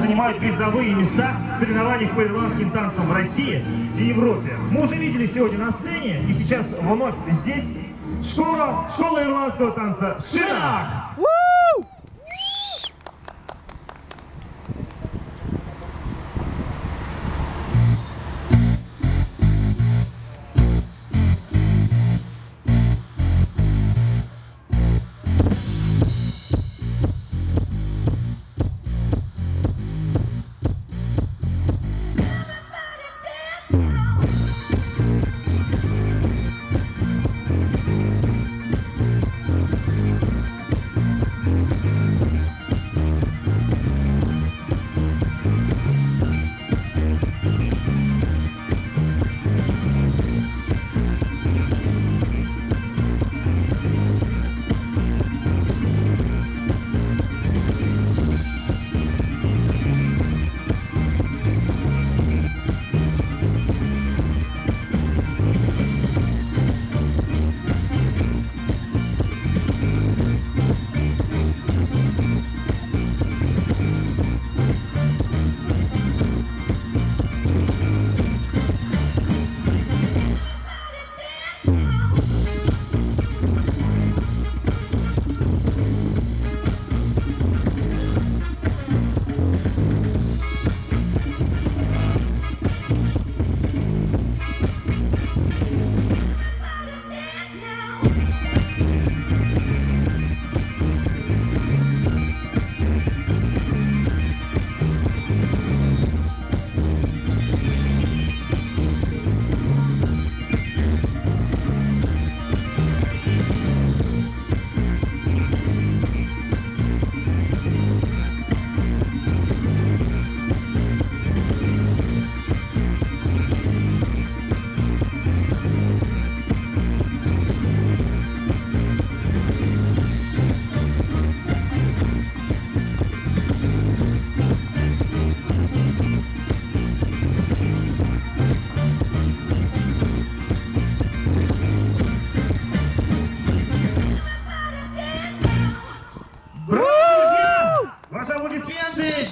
занимают призовые места в соревнованиях по ирландским танцам в России и Европе. Мы уже видели сегодня на сцене, и сейчас вновь здесь школа ирландского танца «Шинах».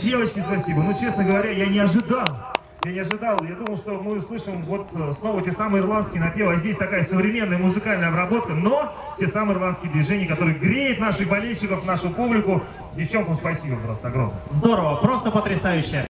Девочки, спасибо. Ну, честно говоря, я не ожидал. Я думал, что мы услышим вот снова те самые ирландские напевы. А здесь такая современная музыкальная обработка, но те самые ирландские движения, которые греют наших болельщиков, нашу публику. Девчонкам спасибо просто огромное. Здорово, просто потрясающе.